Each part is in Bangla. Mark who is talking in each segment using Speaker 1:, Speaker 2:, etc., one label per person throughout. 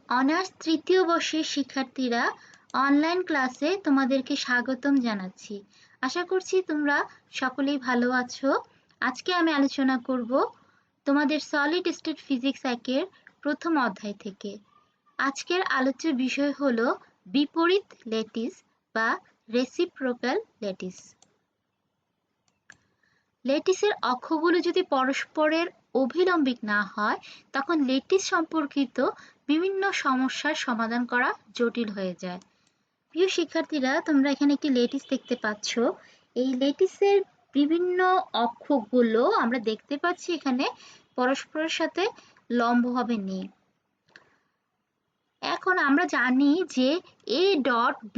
Speaker 1: অনার্স তৃতীয় বর্ষের শিক্ষার্থীরা অনলাইন ক্লাসে তোমাদেরকে স্বাগতম জানাচ্ছি। আশা করছি তোমরা সকলেই ভালো আছো। আজকে আমি আলোচনা করব তোমাদের সলিড স্টেট ফিজিক্স 1-এর প্রথম অধ্যায় থেকে। আজকের আলোচ্য বিষয় হলো বিপরীত ল্যাটিস বা রেসিপ্রোকাল ল্যাটিস। ল্যাটিসের অক্ষগুলো যদি পরস্পরের অভিলম্বিক না হয় তখন ল্যাটিস সম্পর্কিত বিভিন্ন সমস্যার সমাধান করা জটিল হয়ে যায়। প্রিয় শিক্ষার্থীরা, তোমরা এখানে একটি ল্যাটিস দেখতে পাচ্ছ। এই ল্যাটিসের বিভিন্ন অক্ষগুলো আমরা দেখতে পাচ্ছি এখানে পরস্পরের সাথে লম্বভাবে নেই। এখন আমরা জানি যে a ডট b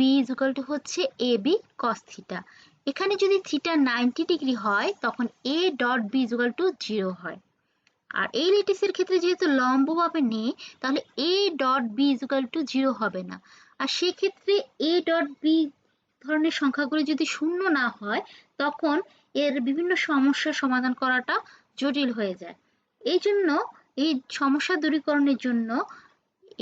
Speaker 1: হচ্ছে ab cos থিটা। এখানে যদি থিটা 90 ডিগ্রি হয় তখন a ডট b 0 হয়। আর এই ল্যাটিসের ক্ষেত্রে যেহেতু লম্বভাবে নেই তাহলে a ডট b 0 হবে না। আর সেক্ষেত্রে a ডট b ধরনের সংখ্যাগুলো যদি শূন্য না হয় তখন এর বিভিন্ন সমস্যার সমাধান করাটা জটিল হয়ে যায়। এই জন্য এই সমস্যা দূরীকরণের জন্য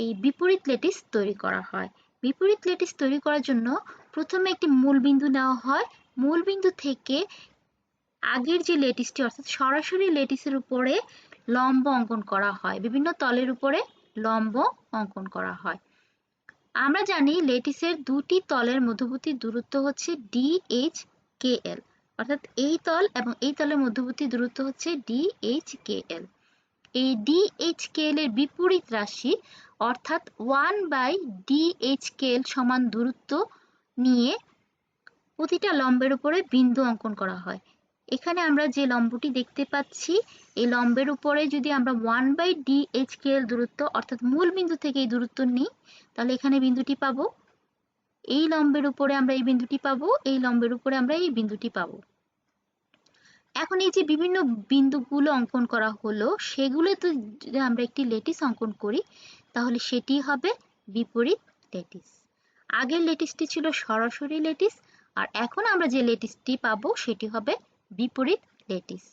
Speaker 1: এই বিপরীত ল্যাটিস তৈরি করা হয়। বিপরীত ল্যাটিস তৈরি করার জন্য প্রথমে একটি মূলবিন্দু নেওয়া হয়। মূলবিন্দু থেকে আগের যে ল্যাটিসটি অর্থাৎ সরাসরি ল্যাটিসের উপরে লম্ব অঙ্কন করা হয়, বিভিন্ন তলের উপরে লম্ব অঙ্কন করা হয়। আমরা জানি ল্যাটিসের দুটি তলের মধ্যবর্তী দূরত্ব হচ্ছে DHKL, অর্থাৎ এই তল এবং এই তলের মধ্যবর্তী দূরত্ব হচ্ছে DHKL। এই DHKL এর বিপরীত রাশি অর্থাৎ 1/DHKL সমান দূরত্ব নিয়ে প্রতিটা লম্বের উপরে বিন্দু অঙ্কন করা হয়। এখানে আমরা যে লম্বটি দেখতে পাচ্ছি এই লম্বের উপরে যদি আমরা 1/DHKL দূরত্ব অর্থাৎ মূল বিন্দু থেকে এই দূরত্ব নিই তাহলে এখানে বিন্দুটি পাবো। এই লম্বের উপরে আমরা এই বিন্দুটি পাবো, এই লম্বের উপরে আমরা এই বিন্দুটি পাবো। এখন এই যে বিভিন্ন বিন্দুগুলো অঙ্কন করা হলো সেগুলো তো যদি আমরা একটি ল্যাটিস অঙ্কন করি তাহলে সেটি হবে বিপরীত ল্যাটিস। আগের ল্যাটিসটি ছিল সরাসরি ল্যাটিস আর এখন আমরা যে ল্যাটিসটি পাবো সেটি হবে বিপরীত ল্যাটিস।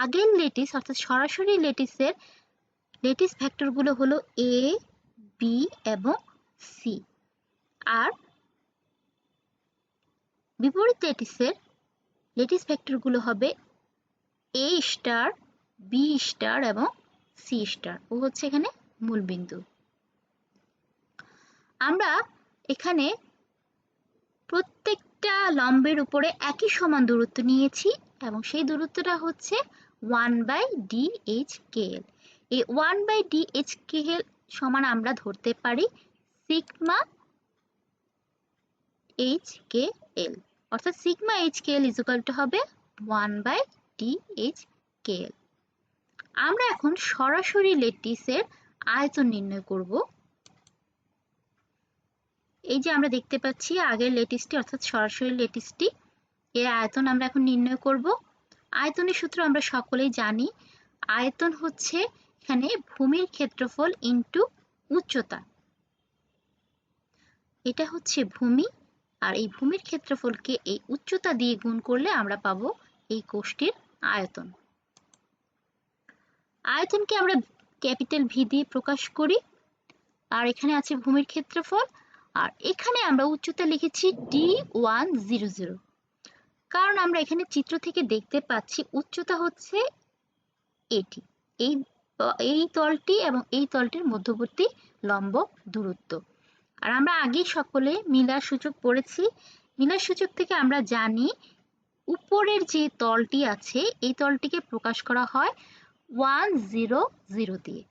Speaker 1: আগের ল্যাটিস অর্থাৎ সরাসরি ল্যাটিসের ল্যাটিস ভেক্টরগুলো হলো a, b এবং c। আর বিপরীত ল্যাটিসের ল্যাটিস ভেক্টরগুলো হবে a স্টার, b স্টার এবং c স্টার। ও হচ্ছে এখানে মূলবিন্দু। আমরা এখানে প্রত্যেকটা লম্বের উপরে একই সমান দূরত্ব নিয়েছি এবং সেই দূরত্বটা হচ্ছে 1/DHKL। এই 1/DHKL সমান আমরা ধরতে পারি সিগমা HKL, অর্থাৎ সিগমা HKL হবে 1/DHKL। আমরা এখন সরাসরি ল্যাটিসের আয়তন নির্ণয় করব। এই যে আমরা দেখতে পাচ্ছি আগের ল্যাটিসটি অর্থাৎ সরাসরি ল্যাটিসটি, এর আয়তন আমরা এখন নির্ণয় করব। আয়তনের সূত্র আমরা সকলেই জানি। আয়তন হচ্ছে এখানে ভূমির ক্ষেত্রফল ইনটু উচ্চতা। এটা হচ্ছে ভূমি আর এই ভূমির ক্ষেত্রফলকে এই উচ্চতা দিয়ে গুণ করলে আমরা পাবো এই কোষটির আয়তন। আয়তনকে আমরা ক্যাপিটাল ভি দিয়ে প্রকাশ করি আর এখানে আছে ভূমির ক্ষেত্রফল আর এখানে আমরা উচ্চতা লিখেছি D100, কারণ আমরা এখানে চিত্র থেকে দেখতে পাচ্ছি উচ্চতা হচ্ছে এটি, এই তলটি এবং এই তলটির মধ্যবর্তী লম্ব দূরত্ব। আর আমরা আগেই সকলে মিলার সূচক পড়েছি। মিলার সূচক থেকে আমরা জানি উপরের যে তলটি আছে এই তলটিকে প্রকাশ করা হয় 100 দিয়ে।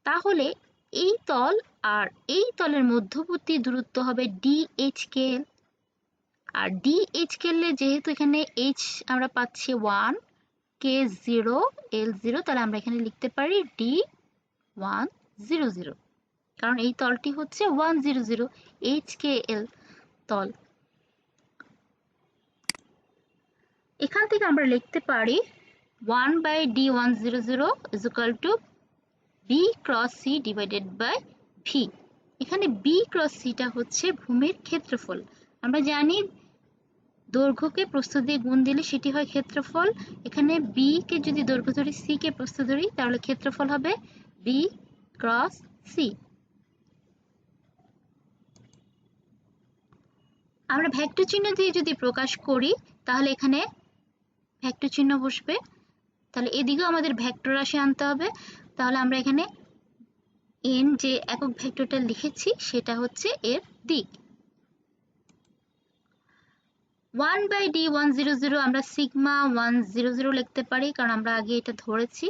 Speaker 1: তাহলে এই তল আর এই তলের মধ্যবর্তী দূরত্ব হবে DHKL। আর DHKL এ যেহেতু এখানে h আমরা পাচ্ছি 1, k0, l0, তাহলে আমরা এখানে লিখতে পারি D100, কারণ এই তলটি হচ্ছে 100 HKL তল। এখান থেকে আমরা লিখতে পারি 1/D100 b cross c divided by v। এখানে b ক্রস c টা হচ্ছে ভূমির ক্ষেত্রফল। আমরা জানি দৈর্ঘ্যকে প্রস্থ দিয়ে গুণ দিলে সেটি হয় ক্ষেত্রফল। এখানে b কে যদি দৈর্ঘ্য ধরি, c কে প্রস্থ ধরি, তাহলে ক্ষেত্রফল হবে b ক্রস সি। আমরা ভেক্টর চিহ্ন দিয়ে যদি প্রকাশ করি তাহলে এখানে ভেক্টর চিহ্ন বসবে, তাহলে এদিকেও আমাদের ভেক্টর রাশি আনতে হবে। তাহলে আমরা এখানে n যে একক ভেক্টরটা লিখেছি সেটা হচ্ছে এর দিক। 1/d100 আমরা সিগমা 100 লিখতে পারি, কারণ আমরা আগে এটা ধরেছি।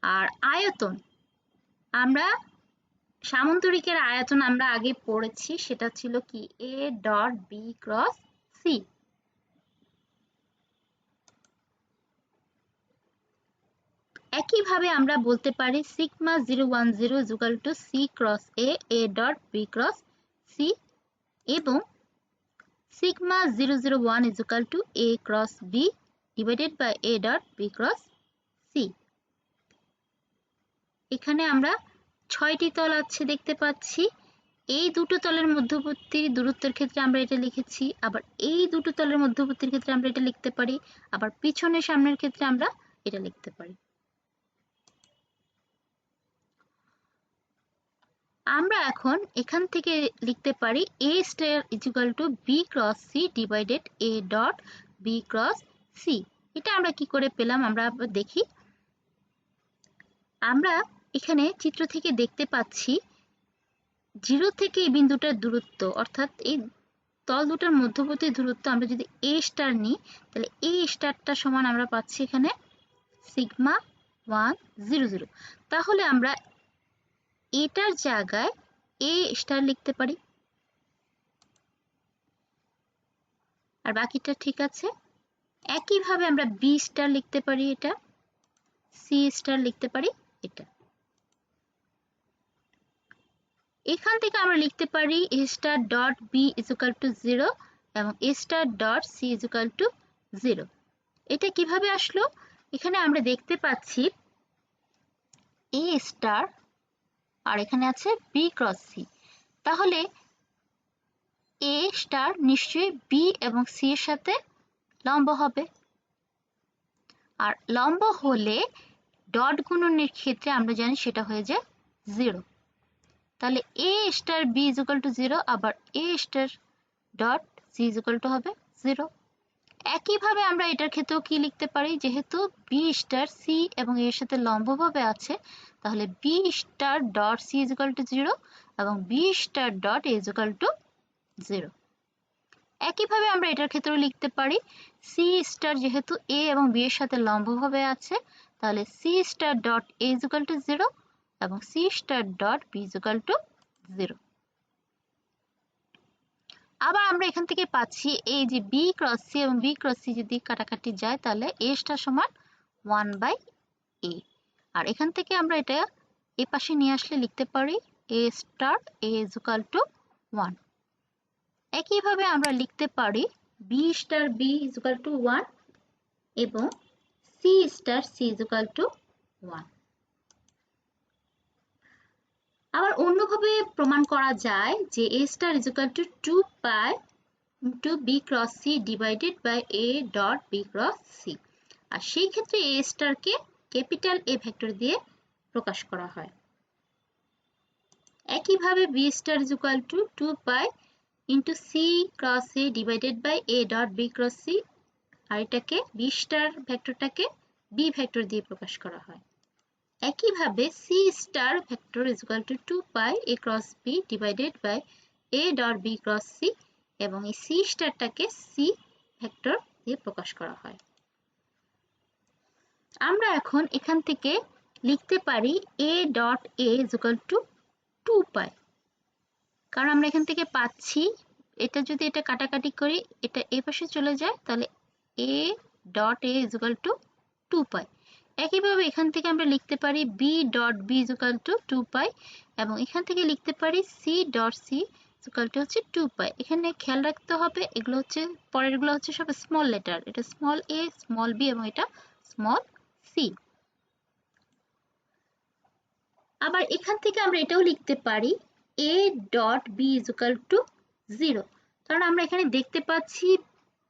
Speaker 1: আর আয়তন, আমরা সামান্তরিকের আয়তন আমরা আগে পড়েছি, সেটা ছিল কি a dot b cross c। একইভাবে আমরা বলতে পারি sigma 010 is equal to c cross a dot b cross c, এবং sigma 001 is equal to a cross b divided by a dot b cross c। এখানে আমরা 6টি তল আছে দেখতে পাচ্ছি। এই দুটো তলের মধ্যবর্তী দূরত্বের ক্ষেত্রে আমরা এটা লিখেছি, আবার এই দুটো তলের মধ্যবর্তীর ক্ষেত্রে আমরা এটা লিখতে পারি, আবার পিছনের সামনের ক্ষেত্রে আমরা এটা লিখতে পারি। আমরা এখন এখান থেকে লিখতে পারি a star is equal two b cross c divided a dot b cross c। এটা আমরা কি করে পেলাম আমরা দেখি। আমরা এখানে চিত্র থেকে দেখতে পাচ্ছি 0 থেকে এই বিন্দুটার দূরত্ব, অর্থাৎ এই তল দুটার মধ্যবর্তী দূরত্ব আমরা যদি a স্টার নিই, তাহলে a স্টারটা সমান আমরা পাচ্ছি এখানে সিগমা 100। তাহলে আমরা এটার জায়গায় a স্টার লিখতে পারি, আর বাকিটা ঠিক আছে। একইভাবে আমরা b স্টার লিখতে পারি, এটা c স্টার লিখতে পারি এটা। এখান থেকে আমরা লিখতে পারি a star dot b is equal to 0 এবং a star dot c is equal to 0। এটা কিভাবে আসলো? এখানে আমরা দেখতে পাচ্ছি a স্টার আর এখানে আছে b ক্রস c, তাহলে a স্টার নিশ্চয়ই b এবং c এর সাথে লম্ব হবে, আর লম্ব হলে ডট গুণনের ক্ষেত্রে আমরা জানি সেটা হয়ে যায় 0। তাহলে a star b is equal to 0, আবার a star dot c is equal to হবে 0। একইভাবে আমরা এটার ক্ষেত্রেও কি লিখতে পারি, যেহেতু b স্টার c এবং এর সাথে লম্বভাবে আছে, তাহলে b star dot c is equal to 0 এবং b star dot a is equal to 0। একইভাবে আমরা এটার ক্ষেত্রেও লিখতে পারি c স্টার যেহেতু a এবং b এর সাথে লম্বভাবে আছে, তাহলে c star dot a is equal to 0 এবং c star dot b is equal to 0। আবার আমরা এখান থেকে পাচ্ছি এই যে b ক্রস c এবং b ক্রস c যদি কাটাকাটি যায়, তাহলে a স্টার সমান 1/a, আর এখান থেকে আমরা এটা এই পাশে নিয়ে আসলে লিখতে পারি a star a is equal to 1। একইভাবে আমরা লিখতে পারি b star b is equal to 1 এবং c star c is equal to 1। আবার অন্যভাবে প্রমাণ করা যায় যে a star is equal to 2 pi into b cross c divided by a dot b cross c, আর সেই ক্ষেত্রে a স্টারকে ক্যাপিটাল A ভেক্টর দিয়ে প্রকাশ করা হয়। একইভাবে b star is equal to 2 pi into c cross a divided by a dot b cross c, আর এটাকে b স্টার ভেক্টরটাকে b ভেক্টর দিয়ে প্রকাশ করা হয়। একইভাবে c star vector is equal to 2 pi a cross b divided by a dot b cross c, এবং এই c স্টারটাকে c ভেক্টর দিয়ে প্রকাশ করা হয়। আমরা এখন এখান থেকে লিখতে পারি a dot a is equal to 2 পাই, কারণ আমরা এখান থেকে পাচ্ছি এটা যদি এটা কাটাকাটি করি এটা এই পাশে চলে যায়, তাহলে a dot a is equal to 2 পাই। একইভাবে এখান থেকে আমরা লিখতে পারি b dot b is equal to 2 পাই, এবং এখান থেকে লিখতে পারি c dot c is equal to হচ্ছে 2 পাই। এখানে খেয়াল রাখতে হবে এগুলো হচ্ছে পরেরগুলো হচ্ছে সব স্মল লেটার, এটা স্মল a স্মল b এবং এটা স্মল c। আবার এখান থেকে আমরা এটাও লিখতে পারি a dot b is equal to 0, কারণ আমরা এখানে দেখতে পাচ্ছি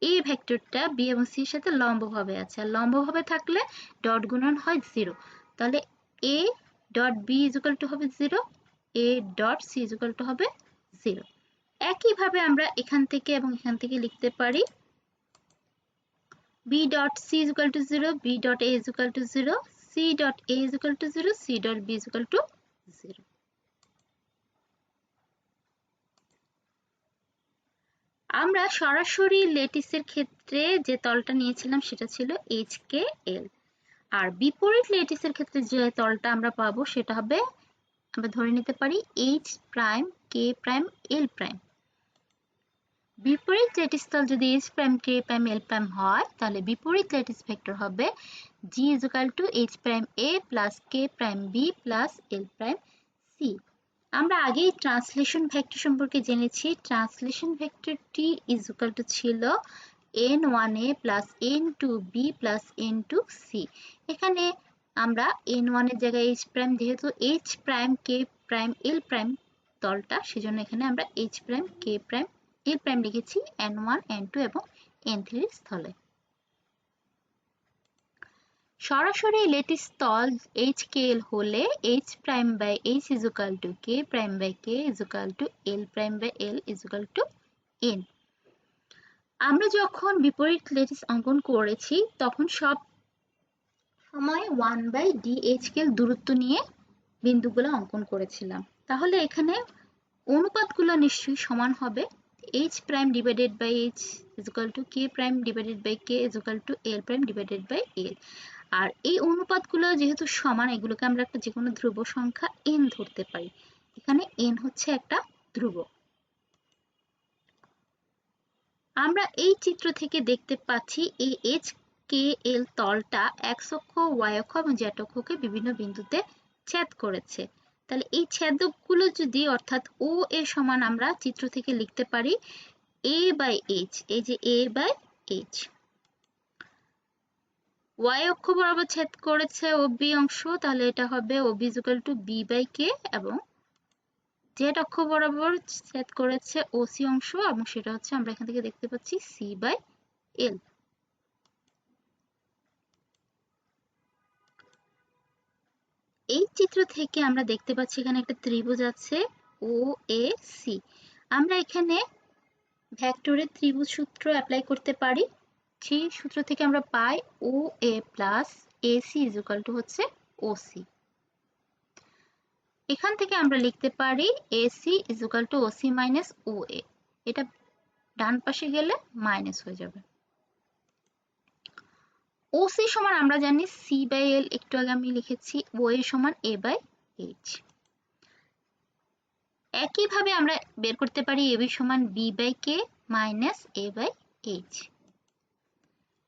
Speaker 1: a ভেক্টরটা b এবং c এর সাথে লম্বভাবে আছে, আর লম্বভাবে থাকলে ডট গুণন হয় 0, তাহলে a dot B is equal to হবে 0, A dot C is equal to হবে 0। একইভাবে আমরা এখান থেকে এবং এখান থেকে লিখতে পারি b dot c is equal to 0, b dot a is equal to 0, c dot a is equal to 0, c dot b is equal to 0। আমরা সরাসরি ল্যাটিসের ক্ষেত্রে যে তলটা নিয়েছিলাম সেটা ছিল HKL, আর বিপরীত ল্যাটিসের ক্ষেত্রে যে তলটা আমরা পাবো সেটা হবে, আমরা ধরে নিতে পারি H prime K prime L prime. বিপরীত ল্যাটিস তল যদি H prime K prime L prime হয়, তাহলে বিপরীত ল্যাটিস ভেক্টর হবে G is equal to H prime A plus K prime B plus L prime C। আমরা আগেই ট্রান্সলেশন ভেক্টর সম্পর্কে জেনেছি। ট্রান্সলেশন ভেক্টরটি ইজ ইকুয়াল টু ছিল n1a plus n2b plus n2c। এখানে আমরা n1 এর জায়গায় h প্রাইম, যেহেতু h prime k prime l prime তলটা, সেজন্য এখানে আমরা h prime k prime l prime লিখেছি n1 n2 এবং n3 এর স্থলে। সরাসরি ল্যাটিস তল HKL হলে h prime by h is equal to k prime by k is equal to l prime by l is equal to n। আমরা যখন বিপরীত ল্যাটিস অঙ্কন করেছি তখন সব সময় 1 বাই d HKL দূরত্ব নিয়ে বিন্দুগুলো অঙ্কন করেছিলাম। তাহলে এখানে অনুপাতগুলো নিশ্চয়ই সমান হবে। h prime divided by h is equal to k prime divided by k is equal to l prime divided by l। আর এই অনুপাতগুলো যেহেতু সমান, এগুলোকে আমরা একটা যে কোনো ধ্রুব সংখ্যা n ধরতে পারি। এখানে n হচ্ছে একটা ধ্রুব। আমরা এই চিত্র থেকে দেখতে পাচ্ছি এই HKL তলটা x অক্ষ, y অক্ষ এবং z অক্ষকে বিভিন্ন বিন্দুতে ছেদ করেছে। তাহলে এই ছেদকগুলো যদি, অর্থাৎ O এর সমান আমরা চিত্র থেকে লিখতে পারি a বাই h, এই যে a বাই h। y অক্ষ বরাবর ছেদ করেছে OB অংশ, তাহলে এটা হবে OB is equal to b by k, এবং z অক্ষ বরাবর ছেদ করেছে OC অংশ, এবং সেটা হচ্ছে আমরা এখান থেকে দেখতে পাচ্ছি c বাই l। এই চিত্র থেকে আমরা দেখতে পাচ্ছি এখানে একটা ত্রিভুজ আছে OAC। আমরা এখানে ভেক্টরের ত্রিভুজ সূত্র অ্যাপ্লাই করতে পারি। সেই সূত্র থেকে আমরা পাই OA plus AC is equal to হচ্ছে OC। এখান থেকে আমরা লিখতে পারি AC is equal to OC minus OA। এটা ডান পাশে গেলে মাইনাস হয়ে যাবে। OC সমান আমরা জানি C বাই L, একটু আগে আমি লিখেছি। OA সমান A বাই H। একইভাবে আমরা বের করতে পারি AB সমান B by K minus A by H।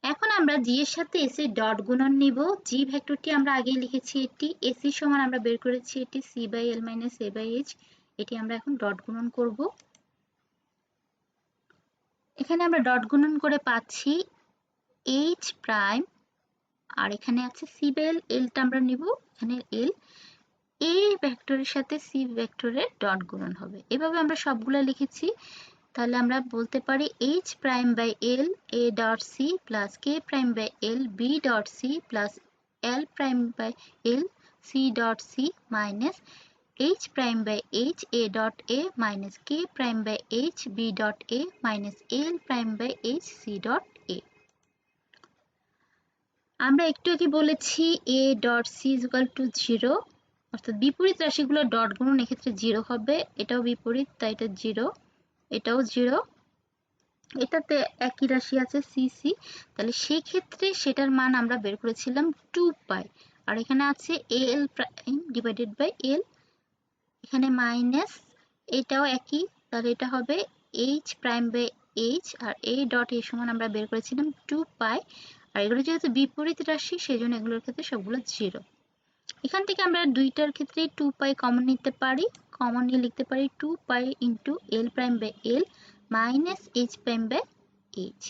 Speaker 1: এখন আমরা G এর সাথে S এর ডট গুণন নিব। G ভেক্টরটি আমরা আগেই লিখেছি, এটি AC সমান আমরা বের করেছি এটি C by L minus A by H। এটি আমরা এখন ডট গুণন করব। এখানে আমরা ডট গুণন করে পাচ্ছি H প্রাইম, আর এখানে আছে C বাই L, Lটা আমরা নিব, এখানে L A ভেক্টরের সাথে C ভেক্টরের ডট গুণন হবে। এভাবে আমরা সবগুলো লিখেছি। তাহলে আমরা বলতে পারি H prime by L A dot C plus K prime by L B dot C plus L prime by L C dot C minus H prime by H A dot A minus K prime by H B dot A minus L prime by H C dot A। আমরা একটু আগে বলেছি A dot C is equal to 0, অর্থাৎ বিপরীত রাশিগুলো ডট গুণন এক্ষেত্রে 0 হবে। এটাও বিপরীত, তাই এটা 0, এটাও 0, এটাতে একই রাশি আছে CC, তাহলে সেই ক্ষেত্রে সেটার মান আমরা বের করেছিলাম 2 পাই। আর এখানে আছে AL prime divided by L, এখানে মাইনাস, এটাও একই, তাহলে এটা হবে H প্রাইম বাই H, আর A ডট A সমান আমরা বের করেছিলাম 2 পাই। আর এগুলো যেহেতু বিপরীত রাশি, সেজন্য এগুলোর ক্ষেত্রে সবগুলো 0। এখান থেকে আমরা দুইটার ক্ষেত্রে 2 পাই কমন নিতে পারি। কমন নিয়ে লিখতে পারি 2 pi into L prime by L minus H prime by H।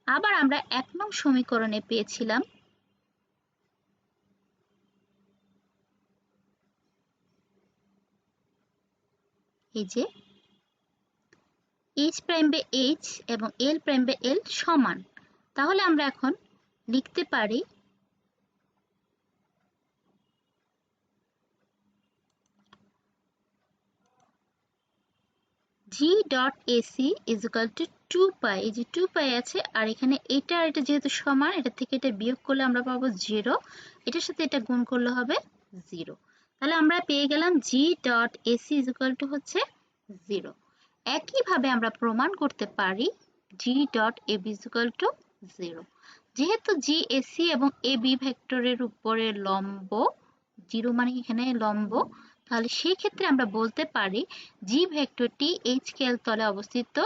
Speaker 1: আবার আমরা 1 নং সমীকরণে পেয়েছিলাম এই যে H প্রাইম বাই H এবং L প্রাইম বাই L সমান। তাহলে আমরা এখন লিখতে পারি G dot AC is equal to 2 পাই, এই যে 2 পাই আছে, আর এখানে এটা যেহেতু সমান, এটা থেকে এটা বিয়োগ করলে আমরা পাবো 0, এটার সাথে এটা গুণ করলে হবে 0। তাহলে আমরা পেয়ে গেলাম G dot AC is equal to হচ্ছে 0। একইভাবে আমরা প্রমাণ করতে পারি G dot AB is equal to 0। যেহেতু জি এসি এবং এবি ভেক্টরের উপরে লম্ব, 0 মানে এখানে লম্ব, তাহলে সেই ক্ষেত্রে আমরা বলতে পারি জি ভেক্টরটি এইচকেএল তলে অবস্থিত,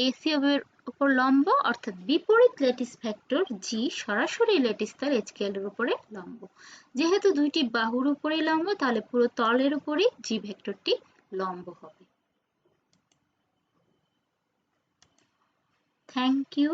Speaker 1: এসি এর উপর লম্ব, অর্থাৎ বিপরীত ল্যাটিস ভেক্টর জি সরাসরি ল্যাটিস তল এইচকেএল এর উপরে লম্ব। যেহেতু দুইটি বাহুর উপরেই লম্ব, তাহলে পুরো তলের উপরেই জি ভেক্টরটি লম্ব হবে। Thank you.